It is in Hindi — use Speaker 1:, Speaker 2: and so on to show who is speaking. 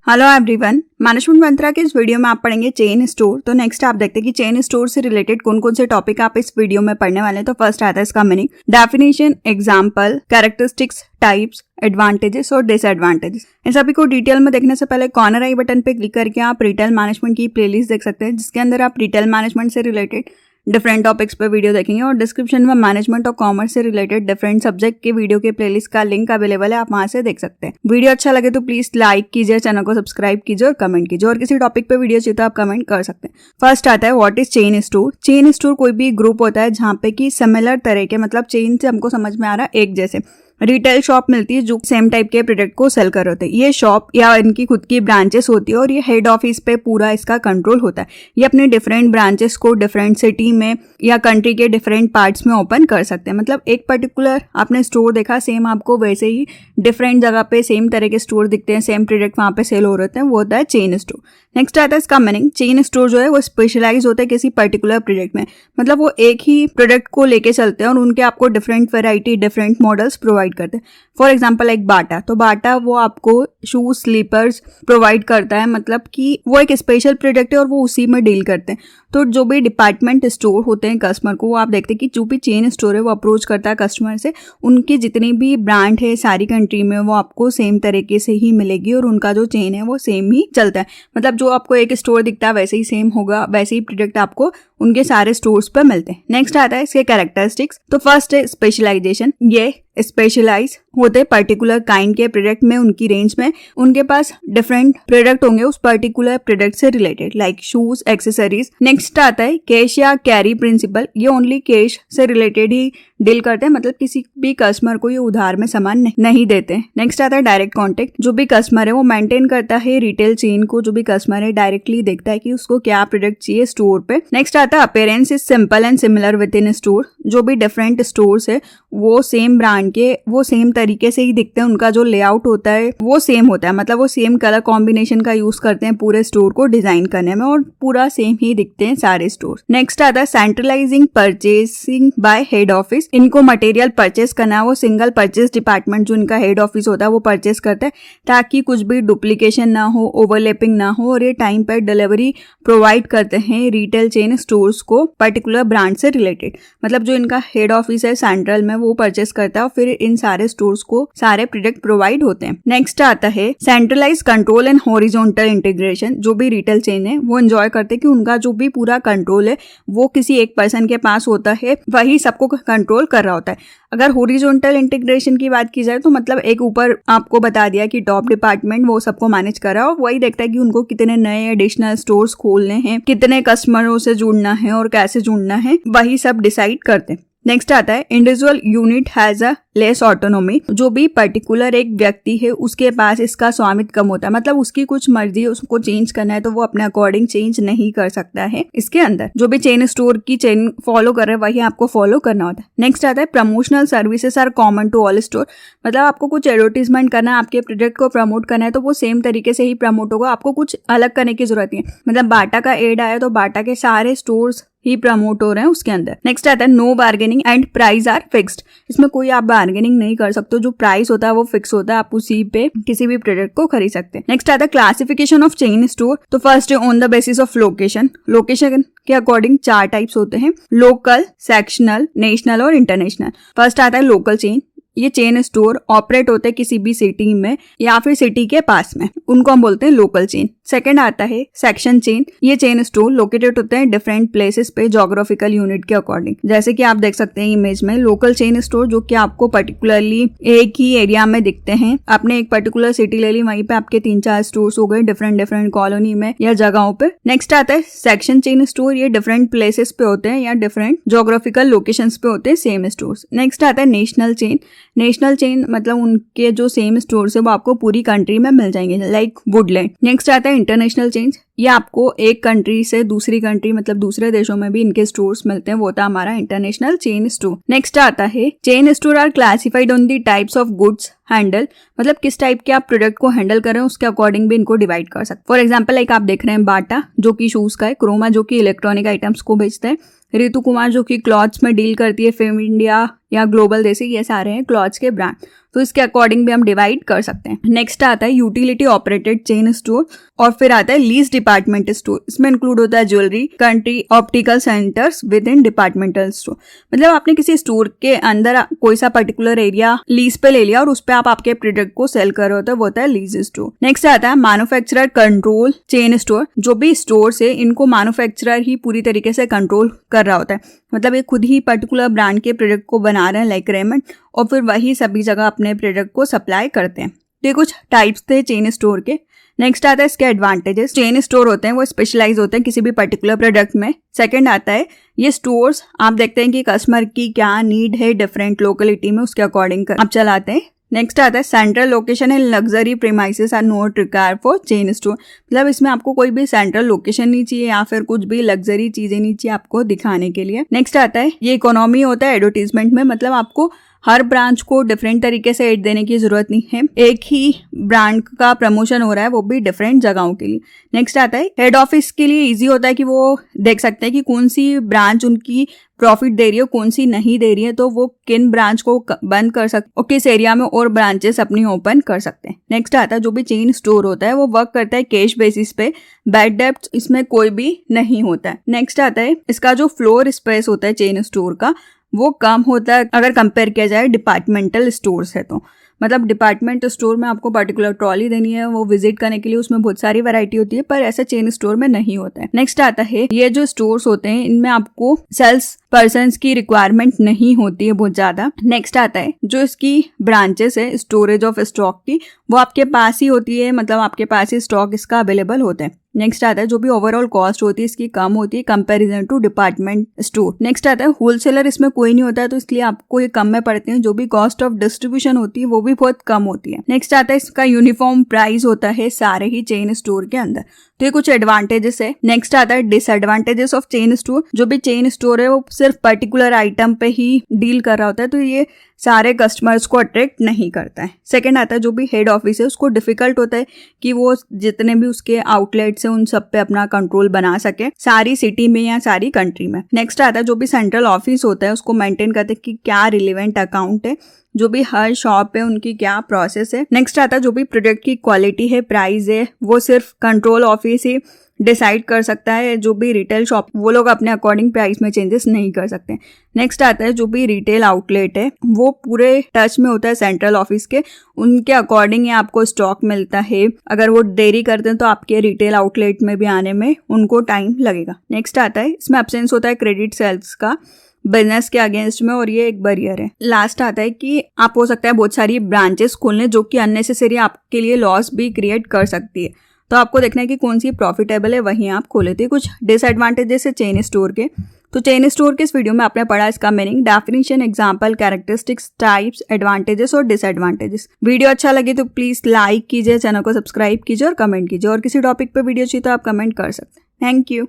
Speaker 1: हेलो एवरीवन, मैनेजमेंट मंत्रा के इस वीडियो में आप पढ़ेंगे चेन स्टोर। तो नेक्स्ट आप देखते हैं कि चेन स्टोर से रिलेटेड कौन कौन से टॉपिक आप इस वीडियो में पढ़ने वाले हैं। तो फर्स्ट आता है इसका meaning, definition, example, characteristics, types, advantages और डिसएडवांटेजेस। इन सभी को डिटेल में देखने से पहले कॉर्नर आई बटन पे क्लिक करके आप रिटेल मैनेजमेंट की प्लेलिस्ट देख सकते हैं, जिसके अंदर आप रिटेल मैनेजमेंट से रिलेटेड डिफरेंट टॉपिक्स पे वीडियो देखेंगे और डिस्क्रिप्शन में मैनेजमेंट और कॉमर्स से रिलेटेड डिफरेंट सब्जेक्ट के वीडियो के प्लेलिस्ट का लिंक अवेलेबल है, आप वहां से देख सकते हैं। वीडियो अच्छा लगे तो प्लीज लाइक कीजिए, चैनल को सब्सक्राइब कीजिए और कमेंट कीजिए। और किसी टॉपिक पे वीडियो चाहिए तो आप कमेंट कर सकते हैं। फर्स्ट आता है what is chain store. Chain store कोई भी ग्रुप होता है जहाँ पे कि सिमिलर तरह के, मतलब चेन से हमको समझ में आ रहा है एक जैसे रिटेल शॉप मिलती है जो सेम टाइप के प्रोडक्ट को सेल कर रहे होते हैं। ये शॉप या इनकी खुद की ब्रांचेस होती है और ये हेड ऑफिस पे पूरा इसका कंट्रोल होता है। ये अपने डिफरेंट ब्रांचेस को डिफरेंट सिटी में या कंट्री के डिफरेंट पार्ट्स में ओपन कर सकते हैं। मतलब एक पर्टिकुलर आपने स्टोर देखा, सेम आपको वैसे ही डिफरेंट जगह पे सेम तरह के स्टोर दिखते हैं, सेम प्रोडक्ट वहाँ पे सेल हो रहे हैं, वो होता है चेन स्टोर। नेक्स्ट आता है इसका मीनिंग, चेन स्टोर जो है वो स्पेशलाइज होता है किसी पर्टिकुलर प्रोडक्ट में। मतलब वो एक ही प्रोडक्ट को लेके चलते हैं और उनके आपको different variety, different models provide करते हैं। फॉर एग्जाम्पल लाइक बाटा, तो बाटा वो आपको शूज, स्लीपर्स प्रोवाइड करता है। मतलब कि वो एक स्पेशल प्रोडक्ट है और वो उसी में डील करते हैं। तो जो भी डिपार्टमेंट स्टोर होते हैं कस्टमर को, वो आप देखते हैं कि जो भी चेन स्टोर है वो अप्रोच करता है कस्टमर से, उनकी जितनी भी ब्रांड है सारी कंट्री में वो आपको सेम तरीके से ही मिलेगी और उनका जो चेन है वो सेम ही चलता है। मतलब जो आपको एक स्टोर दिखता है वैसे ही सेम होगा, वैसे ही प्रोडक्ट आपको उनके सारे स्टोर्स पर मिलते हैं। नेक्स्ट आता है इसके कैरेक्टरिस्टिक्स। तो फर्स्ट है स्पेशलाइजेशन। ये स्पेशलाइज होते पर्टिकुलर काइंड के प्रोडक्ट में, उनकी रेंज में उनके पास डिफरेंट प्रोडक्ट होंगे उस पर्टिकुलर प्रोडक्ट से related, like shoes, accessories. Next आता है कैश या कैरी प्रिंसिपल। ये ओनली कैश से रिलेटेड ही डील करते हैं, मतलब किसी भी कस्टमर को ये उधार में सामान नहीं देते। नेक्स्ट आता है डायरेक्ट कॉन्टेक्ट। जो भी कस्टमर है वो मेंटेन करता है रिटेल चेन को, जो भी कस्टमर है डायरेक्टली देखता है कि उसको क्या प्रोडक्ट चाहिए स्टोर पे। नेक्स्ट आता है appearance is simple and similar with in store. जो भी डिफरेंट स्टोर्स है वो सेम ब्रांड के वो सेम तरीके से ही दिखते हैं, उनका जो लेआउट होता है वो सेम होता है। मतलब वो सेम कलर कॉम्बिनेशन का यूज करते हैं पूरे स्टोर को डिजाइन करने में और पूरा सेम ही दिखते हैं सारे स्टोर। नेक्स्ट आता है centralising purchasing bye head office. इनको मटेरियल परचेस करना है, वो सिंगल परचेस डिपार्टमेंट जो इनका हेड ऑफिस होता है वो परचेस करता है, ताकि कुछ भी डुप्लीकेशन ना हो, ओवरलैपिंग ना हो, और ये टाइम पर डिलीवरी प्रोवाइड करते हैं रिटेल चेन स्टोर्स को पर्टिकुलर ब्रांड से रिलेटेड। मतलब जो इनका हेड ऑफिस है सेंट्रल में वो परचेस करता है और फिर इन सारे स्टोर्स को सारे प्रोडक्ट प्रोवाइड होते हैं। नेक्स्ट आता है centralise control and horizontal integration. जो भी रिटेल चेन है वो एंजॉय करते हैं कि उनका जो भी पूरा कंट्रोल है वो किसी एक पर्सन के पास होता है, वही सबको कंट्रोल कर रहा होता है। अगर हॉरिजॉन्टल इंटीग्रेशन की बात की जाए तो मतलब एक ऊपर आपको बता दिया कि टॉप डिपार्टमेंट वो सबको मैनेज कर रहा है और वही देखता है कि उनको कितने नए एडिशनल स्टोर्स खोलने हैं, कितने कस्टमरों से जुड़ना है और कैसे जुड़ना है, वही सब डिसाइड करते हैं। नेक्स्ट आता है individual unit has a less autonomy. जो भी पर्टिकुलर एक व्यक्ति है उसके पास इसका स्वामित्व कम होता है। मतलब उसकी कुछ मर्जी, उसको चेंज करना है तो वो अपने अकॉर्डिंग चेंज नहीं कर सकता है। इसके अंदर जो भी चेन स्टोर की चेन फॉलो कर रहे हैं वही आपको फॉलो करना होता है। नेक्स्ट आता है promotional services are common to all store. मतलब आपको कुछ एडवर्टीजमेंट करना है, आपके प्रोडक्ट को प्रमोट करना है तो वो सेम तरीके से ही प्रमोट होगा, आपको कुछ अलग करने की जरूरत नहीं है। मतलब बाटा का एड आया तो बाटा के सारे स्टोर्स ही प्रमोट हो रहे हैं उसके अंदर। नेक्स्ट आता है no bargaining and price are fixed. इसमें कोई आप बार्गेनिंग नहीं कर सकते, जो प्राइस होता है वो फिक्स होता है, आप उसी पे किसी भी प्रोडक्ट को खरीद सकते हैं। नेक्स्ट आता है क्लासिफिकेशन ऑफ चेन स्टोर। तो फर्स्ट है on the basis of location. Location के अकॉर्डिंग 4 टाइप्स होते हैं, लोकल, सेक्शनल, नेशनल और इंटरनेशनल। फर्स्ट आता है लोकल चेन। ये चेन स्टोर ऑपरेट होते हैं किसी भी सिटी में या फिर सिटी के पास में, उनको हम बोलते हैं लोकल चेन। सेकंड आता है सेक्शन चेन। ये चेन स्टोर लोकेटेड होते हैं डिफरेंट प्लेसेस पे जोग्राफिकल यूनिट के अकॉर्डिंग। जैसे कि आप देख सकते हैं इमेज में लोकल चेन स्टोर जो कि आपको पर्टिकुलरली एक ही एरिया में दिखते हैं। आपने एक पर्टिकुलर सिटी ले ली, वहीं पे आपके 3-4 स्टोर्स हो गए डिफरेंट कॉलोनी में या जगहों पे। नेक्स्ट आता है सेक्शन चेन स्टोर। ये डिफरेंट प्लेसेस पे होते हैं या डिफरेंट जोग्राफिकल लोकेशंस पे होते हैं सेम स्टोर्स। नेक्स्ट आता है नेशनल चेन। नेशनल चेन मतलब उनके जो सेम स्टोर्स है वो आपको पूरी कंट्री में मिल जाएंगे, लाइक वुडलैंड। नेक्स्ट आता है इंटरनेशनल चेन। ये आपको एक कंट्री से दूसरी कंट्री, मतलब दूसरे देशों में भी इनके स्टोर्स मिलते हैं, वो था हमारा इंटरनेशनल चेन स्टोर। नेक्स्ट आता है chain store are classified on the types of goods handle. मतलब किस टाइप के आप प्रोडक्ट को हैंडल कर रहे हैं उसके अकॉर्डिंग भी इनको डिवाइड कर सकते हैं। फॉर एग्जाम्पल लाइक आप देख रहे हैं बाटा जो कि शूज का है, क्रोमा जो कि इलेक्ट्रॉनिक आइटम्स को बेचते हैं, रितु कुमार जो कि क्लॉथ्स में डील करती है, फेम इंडिया या ग्लोबल जैसे ये सारे हैं क्लॉथ्स के ब्रांड। तो इसके अकॉर्डिंग भी हम डिवाइड कर सकते हैं। नेक्स्ट आता है यूटिलिटी ऑपरेटेड चेन स्टोर और फिर आता है लीज डिपार्टमेंट स्टोर। इसमें इंक्लूड होता है jewellery, country, optical centres with in departmental store. मतलब आपने किसी स्टोर के अंदर कोई सा पर्टिकुलर एरिया लीज पे ले लिया और उस पे आप आपके प्रोडक्ट को सेल कर रहे हो, तो वो होता है लीज स्टोर। नेक्स्ट आता है मैन्युफैक्चरर कंट्रोल चेन स्टोर। जो भी स्टोर है इनको मैन्युफैक्चरर ही पूरी तरीके से कंट्रोल कर रहा होता है, मतलब ये खुद ही पर्टिकुलर ब्रांड के प्रोडक्ट को बना रहे हैं लाइक रेमंड, और फिर वही सभी जगह अपने प्रोडक्ट को सप्लाई करते हैं। तो ये कुछ टाइप्स थे चेन स्टोर के। नेक्स्ट आता है इसके एडवांटेजेस। चेन स्टोर होते हैं वो स्पेशलाइज होते हैं किसी भी पर्टिकुलर प्रोडक्ट में। सेकंड आता है ये स्टोर्स आप देखते हैं कि कस्टमर की क्या नीड है डिफरेंट लोकेलिटी में, उसके अकॉर्डिंग आप चलाते हैं। नेक्स्ट आता है central location and luxury premises are not required for chain store. मतलब इसमें आपको कोई भी सेंट्रल लोकेशन नहीं चाहिए या फिर कुछ भी लग्जरी चीजें नहीं चाहिए आपको दिखाने के लिए। नेक्स्ट आता है ये इकोनॉमी होता है एडवर्टीजमेंट में, मतलब आपको हर ब्रांच को डिफरेंट तरीके से ऐड देने की जरूरत नहीं है, एक ही ब्रांड का प्रमोशन हो रहा है वो भी डिफरेंट जगहों के लिए। नेक्स्ट आता है हेड ऑफिस के लिए इजी होता है कि वो देख सकते हैं कि कौन सी ब्रांच उनकी प्रॉफिट दे रही है, कौन सी नहीं दे रही है, तो वो किन ब्रांच को बंद कर सकते और किस एरिया में और ब्रांचेस अपनी ओपन कर सकते हैं। नेक्स्ट आता है जो भी चेन स्टोर होता है वो वर्क करता है कैश बेसिस पे, बैड डेब्ट इसमें कोई भी नहीं होता है। नेक्स्ट आता है इसका जो फ्लोर स्पेस होता है चेन स्टोर का वो कम होता है अगर कंपेयर किया जाए डिपार्टमेंटल स्टोर्स है तो। मतलब डिपार्टमेंट स्टोर में आपको पर्टिकुलर ट्रॉली देनी है वो विजिट करने के लिए, उसमें बहुत सारी वैरायटी होती है, पर ऐसा चेन स्टोर में नहीं होता है। नेक्स्ट आता है ये जो स्टोर्स होते हैं इनमें आपको सेल्स पर्सन्स की रिक्वायरमेंट नहीं होती है बहुत ज्यादा। नेक्स्ट आता है जो इसकी ब्रांचेस है स्टोरेज ऑफ स्टॉक की वो आपके पास ही होती है, मतलब आपके पास ही स्टॉक इसका अवेलेबल होता है। नेक्स्ट आता है जो भी ओवरऑल कॉस्ट होती है इसकी कम होती है comparison to department store. Next आता है होलसेलर, इसमें कोई नहीं होता है तो इसलिए आपको ये कम में पड़ते हैं, जो भी कॉस्ट ऑफ डिस्ट्रीब्यूशन होती है वो भी बहुत कम होती है। नेक्स्ट आता है इसका यूनिफॉर्म प्राइस होता है सारे ही चेन स्टोर के अंदर, तो ये कुछ एडवांटेजेस है। नेक्स्ट आता है डिसएडवांटेजेस ऑफ चेन स्टोर। जो भी चेन स्टोर है वो सिर्फ पर्टिकुलर आइटम पे ही डील कर रहा होता है, तो ये सारे कस्टमर्स को अट्रैक्ट नहीं करता है। सेकंड आता है जो भी हेड ऑफिस है उसको डिफिकल्ट होता है कि वो जितने भी उसके आउटलेट्स है उन सब पे अपना कंट्रोल बना सके सारी सिटी में या सारी कंट्री में। नेक्स्ट आता है जो भी सेंट्रल ऑफिस होता है उसको मेंटेन करते हैं कि क्या रिलेवेंट अकाउंट है, जो भी हर शॉप है उनकी क्या प्रोसेस है। नेक्स्ट आता है जो भी प्रोडक्ट की क्वालिटी है, प्राइस है, वो सिर्फ कंट्रोल ऑफिस ही डिसाइड कर सकता है। जो भी रिटेल शॉप वो लोग अपने अकॉर्डिंग प्राइस में चेंजेस नहीं कर सकते। नेक्स्ट आता है जो भी रिटेल आउटलेट है वो पूरे टच में होता है सेंट्रल ऑफिस के, उनके अकॉर्डिंग ही आपको स्टॉक मिलता है। अगर वो देरी करते हैं तो आपके रिटेल आउटलेट में भी आने में उनको टाइम लगेगा। नेक्स्ट आता है इसमें एब्सेंस होता है क्रेडिट सेल्स का बिजनेस के अगेंस्ट में, और ये एक बैरियर है। लास्ट आता है कि आप हो सकता है बहुत सारी ब्रांचेस खोलने जो कि अननेसेसरी आपके लिए लॉस भी क्रिएट कर सकती है, तो आपको देखना है कि कौन सी प्रॉफिटेबल है वहीं आप खोले। थे कुछ डिसएडवांटेजेस है चेन स्टोर के। तो चेन स्टोर के इस वीडियो में आपने पढ़ा इसका meaning, definition, example, characteristics, types, advantages और डिसएडवांटेजेस। वीडियो अच्छा लगे तो प्लीज लाइक कीजिए, चैनल को सब्सक्राइब कीजिए और कमेंट कीजिए, और किसी टॉपिक पे वीडियो चाहिए तो आप कमेंट कर सकते हैं। Thank you.